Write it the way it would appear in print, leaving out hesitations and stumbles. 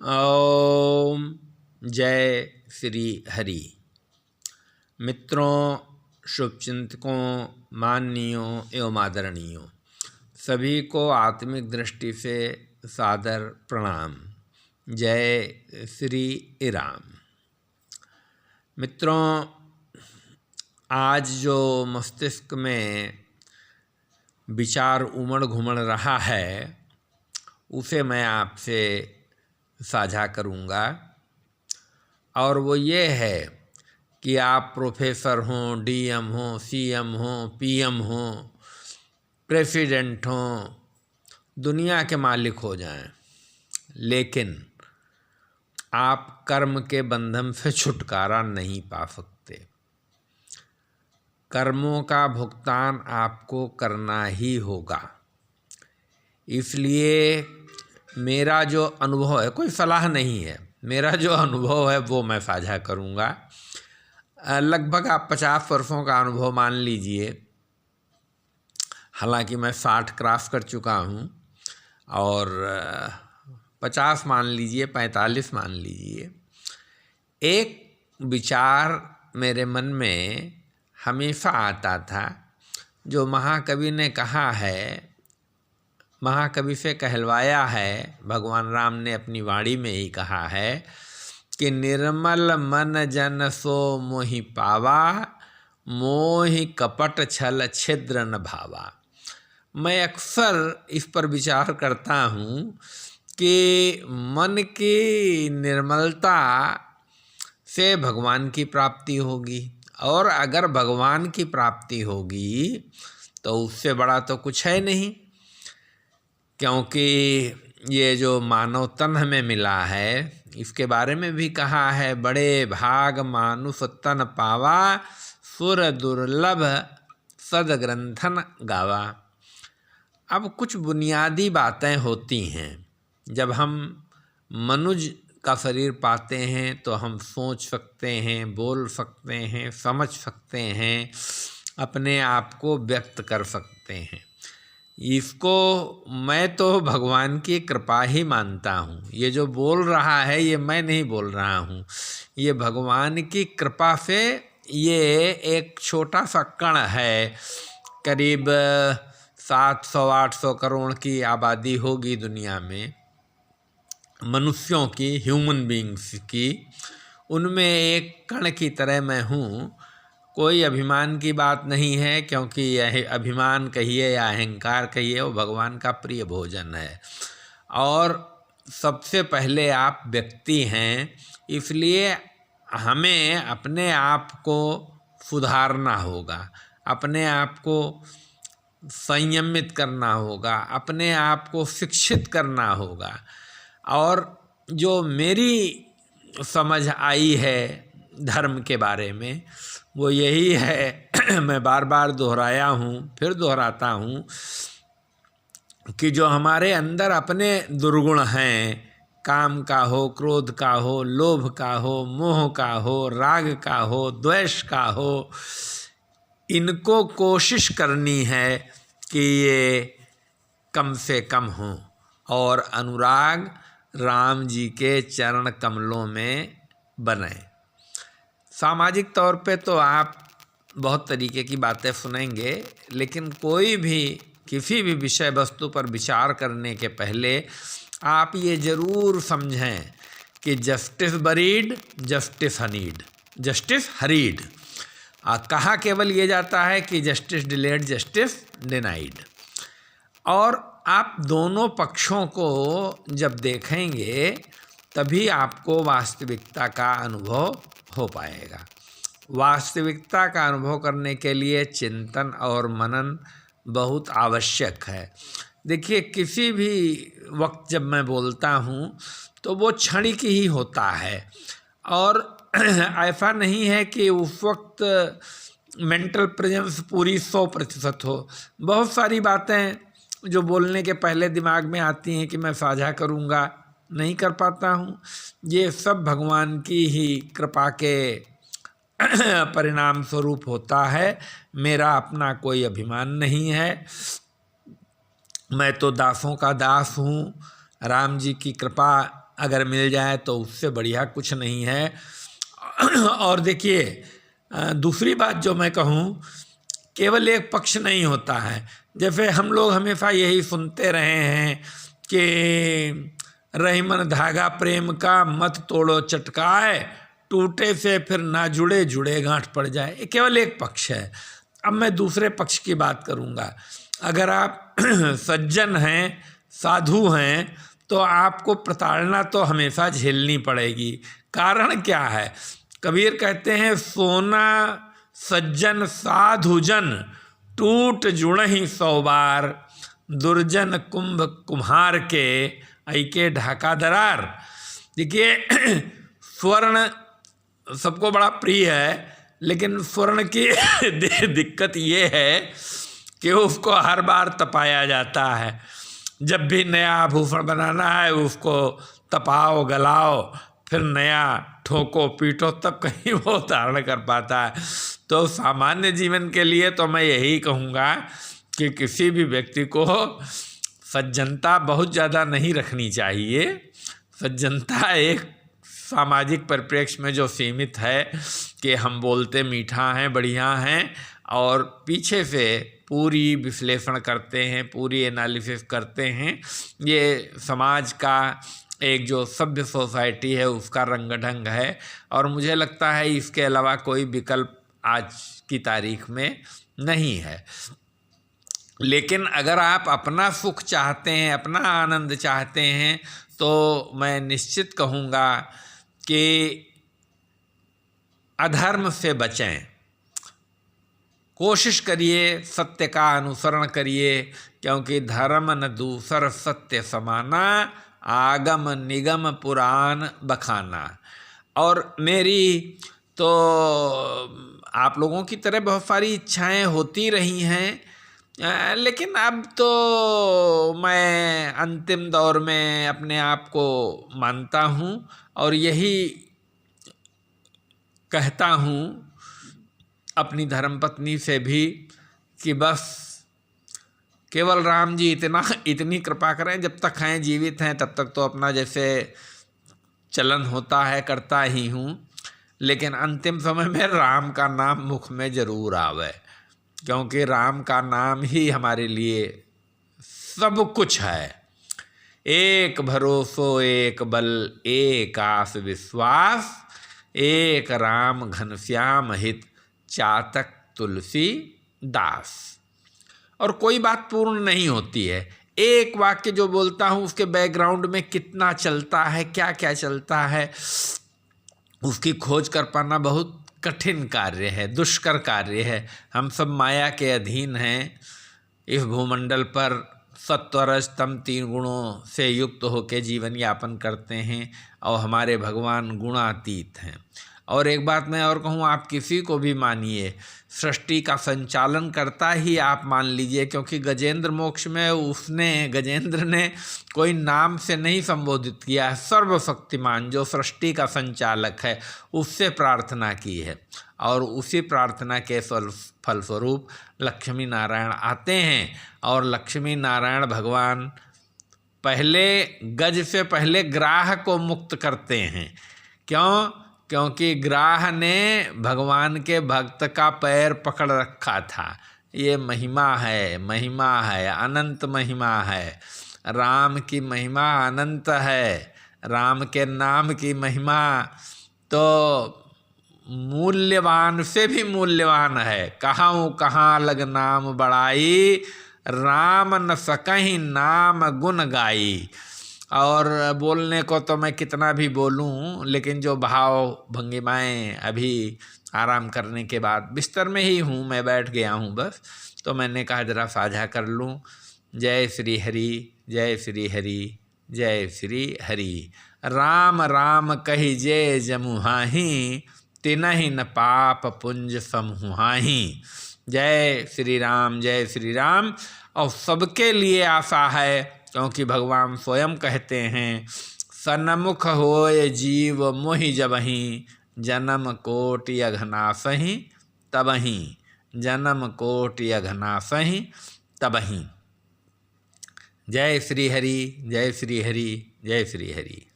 ओम जय श्री हरि। मित्रों, शुभचिंतकों, माननीयों एवं आदरणीयों, सभी को आत्मिक दृष्टि से सादर प्रणाम। जय श्री राम। मित्रों, आज जो मस्तिष्क में विचार उमड़ घुमड़ रहा है उसे मैं आपसे साझा करूँगा, और वो ये है कि आप प्रोफेसर हों, डीएम हों, सीएम हों, पीएम हों, प्रेसिडेंट हों, दुनिया के मालिक हो जाएं, लेकिन आप कर्म के बंधन से छुटकारा नहीं पा सकते। कर्मों का भुगतान आपको करना ही होगा। इसलिए मेरा जो अनुभव है, कोई सलाह नहीं है, मेरा जो अनुभव है वो मैं साझा करूँगा। लगभग आप 50 वर्षों का अनुभव मान लीजिए। हालांकि मैं 60 क्रॉस कर चुका हूँ, और 50 मान लीजिए, 45 मान लीजिए। एक विचार मेरे मन में हमेशा आता था, जो महाकवि ने कहा है, महाकवि से कहलवाया है, भगवान राम ने अपनी वाणी में ही कहा है कि निर्मल मन जन सो मोहि पावा, मोहि कपट छल छिद्र न भावा। मैं अक्सर इस पर विचार करता हूँ कि मन की निर्मलता से भगवान की प्राप्ति होगी, और अगर भगवान की प्राप्ति होगी तो उससे बड़ा तो कुछ है नहीं। क्योंकि ये जो मानव तन हमें मिला है, इसके बारे में भी कहा है, बड़े भाग मानुष तन पावा, सुर दुर्लभ सदग्रंथन गावा। अब कुछ बुनियादी बातें होती हैं। जब हम मनुज का शरीर पाते हैं तो हम सोच सकते हैं, बोल सकते हैं, समझ सकते हैं, अपने आप को व्यक्त कर सकते हैं। इसको मैं तो भगवान की कृपा ही मानता हूँ। ये जो बोल रहा है ये मैं नहीं बोल रहा हूँ, ये भगवान की कृपा से। ये एक छोटा सा कण है, करीब 700-800 करोड़ की आबादी होगी दुनिया में, मनुष्यों की, ह्यूमन बीइंग्स की। उनमें एक कण की तरह मैं हूँ। कोई अभिमान की बात नहीं है, क्योंकि यह अभिमान कहिए या अहंकार कहिए, वो भगवान का प्रिय भोजन है। और सबसे पहले आप व्यक्ति हैं, इसलिए हमें अपने आप को सुधारना होगा, अपने आप को संयमित करना होगा, अपने आप को शिक्षित करना होगा। और जो मेरी समझ आई है धर्म के बारे में वो यही है मैं बार बार दोहराया हूँ, फिर दोहराता हूँ कि जो हमारे अंदर अपने दुर्गुण हैं, काम का हो, क्रोध का हो, लोभ का हो, मोह का हो, राग का हो, द्वेष का हो, इनको कोशिश करनी है कि ये कम से कम हो, और अनुराग राम जी के चरण कमलों में बने। सामाजिक तौर पे तो आप बहुत तरीके की बातें सुनेंगे, लेकिन कोई भी किसी भी विषय वस्तु पर विचार करने के पहले आप ये ज़रूर समझें कि justice buried, justice honeyed, justice hurried. कहा केवल ये जाता है कि जस्टिस डिलेड, जस्टिस डिनाइड। और आप दोनों पक्षों को जब देखेंगे तभी आपको वास्तविकता का अनुभव हो पाएगा। वास्तविकता का अनुभव करने के लिए चिंतन और मनन बहुत आवश्यक है। देखिए, किसी भी वक्त जब मैं बोलता हूँ तो वो क्षणिक ही होता है, और ऐसा नहीं है कि उस वक्त मेंटल प्रेजेंस पूरी 100% हो। बहुत सारी बातें जो बोलने के पहले दिमाग में आती हैं कि मैं साझा करूँगा, नहीं कर पाता हूँ। ये सब भगवान की ही कृपा के परिणाम स्वरूप होता है। मेरा अपना कोई अभिमान नहीं है, मैं तो दासों का दास हूँ। राम जी की कृपा अगर मिल जाए तो उससे बढ़िया कुछ नहीं है। और देखिए, दूसरी बात जो मैं कहूँ, केवल एक पक्ष नहीं होता है। जैसे हम लोग हमेशा यही सुनते रहे हैं कि रहीमन धागा प्रेम का मत तोड़ो चटकाए, टूटे से फिर ना जुड़े जुड़े गांठ पड़ जाए। ये केवल एक पक्ष है। अब मैं दूसरे पक्ष की बात करूँगा। अगर आप सज्जन हैं, साधु हैं, तो आपको प्रताड़ना तो हमेशा झेलनी पड़ेगी। कारण क्या है? कबीर कहते हैं, सोना सज्जन साधुजन टूट जुड़हि 100 बार, दुर्जन कुंभ कुम्हार के ऐके ढाका दरार। देखिए, स्वर्ण सबको बड़ा प्रिय है, लेकिन स्वर्ण की दिक्कत ये है कि उसको हर बार तपाया जाता है। जब भी नया आभूषण बनाना है उसको तपाओ, गलाओ, फिर नया ठोको पीटो, तब कहीं वो धारण कर पाता है। तो सामान्य जीवन के लिए तो मैं यही कहूँगा कि किसी भी व्यक्ति को सज्जनता बहुत ज़्यादा नहीं रखनी चाहिए। सज्जनता एक सामाजिक परिप्रेक्ष्य में जो सीमित है कि हम बोलते मीठा हैं, बढ़िया हैं, और पीछे से पूरी विश्लेषण करते हैं, पूरी एनालिसिस करते हैं। ये समाज का एक जो सभ्य सोसाइटी है उसका रंग ढंग है, और मुझे लगता है इसके अलावा कोई विकल्प आज की तारीख में नहीं है। लेकिन अगर आप अपना सुख चाहते हैं, अपना आनंद चाहते हैं, तो मैं निश्चित कहूँगा कि अधर्म से बचें। कोशिश करिए, सत्य का अनुसरण करिए, क्योंकि धर्म न दूसर सत्य समाना, आगम निगम पुराण बखाना। और मेरी तो आप लोगों की तरह बहुत सारी इच्छाएं होती रही हैं, लेकिन अब तो मैं अंतिम दौर में अपने आप को मानता हूँ और यही कहता हूँ अपनी धर्मपत्नी से भी कि बस केवल राम जी इतनी कृपा करें, जब तक हैं, जीवित हैं, तब तक तो अपना जैसे चलन होता है करता ही हूँ, लेकिन अंतिम समय में राम का नाम मुख में जरूर आवे, क्योंकि राम का नाम ही हमारे लिए सब कुछ है। एक भरोसो एक बल एक आस विश्वास, एक राम घनश्याम हित चातक तुलसी दास। और कोई बात पूर्ण नहीं होती है। एक वाक्य जो बोलता हूँ उसके बैकग्राउंड में कितना चलता है, क्या क्या चलता है, उसकी खोज कर पाना बहुत कठिन कार्य है, दुष्कर कार्य है। हम सब माया के अधीन हैं। इस भूमंडल पर सत्व रज तम 3 गुणों से युक्त होकर जीवन यापन करते हैं, और हमारे भगवान गुणातीत हैं। और एक बात मैं और कहूँ, आप किसी को भी मानिए, सृष्टि का संचालन करता ही आप मान लीजिए, क्योंकि गजेंद्र मोक्ष में गजेंद्र ने कोई नाम से नहीं संबोधित किया है। सर्वशक्तिमान जो सृष्टि का संचालक है उससे प्रार्थना की है, और उसी प्रार्थना के फलस्वरूप लक्ष्मी नारायण आते हैं। और लक्ष्मी नारायण भगवान पहले गज से पहले ग्राह को मुक्त करते हैं। क्यों? क्योंकि ग्राह ने भगवान के भक्त का पैर पकड़ रखा था। ये महिमा है, अनंत महिमा है। राम की महिमा अनंत है, राम के नाम की महिमा तो मूल्यवान से भी मूल्यवान है। कहाँ लग नाम बड़ाई, राम न सकहीं नाम गुण गाई। और बोलने को तो मैं कितना भी बोलूं, लेकिन जो भाव भंगिमाएँ, अभी आराम करने के बाद बिस्तर में ही हूँ, मैं बैठ गया हूँ बस, तो मैंने कहा जरा साझा कर लूँ। जय श्री हरि, जय श्री हरि, जय श्री हरि। राम राम कही जय जमुहाही, तिनहि न पाप पुंज समूहाही। जय श्री राम, जय श्री राम। और सबके लिए आशा है, क्योंकि भगवान स्वयं कहते हैं, सन्मुख होय जीव मोहि जबहि, जन्म कोटि अघनासहि तबहि, जन्म कोटि अघनासहि तबहि। जय श्री हरि, जय श्री हरि, जय श्री हरि।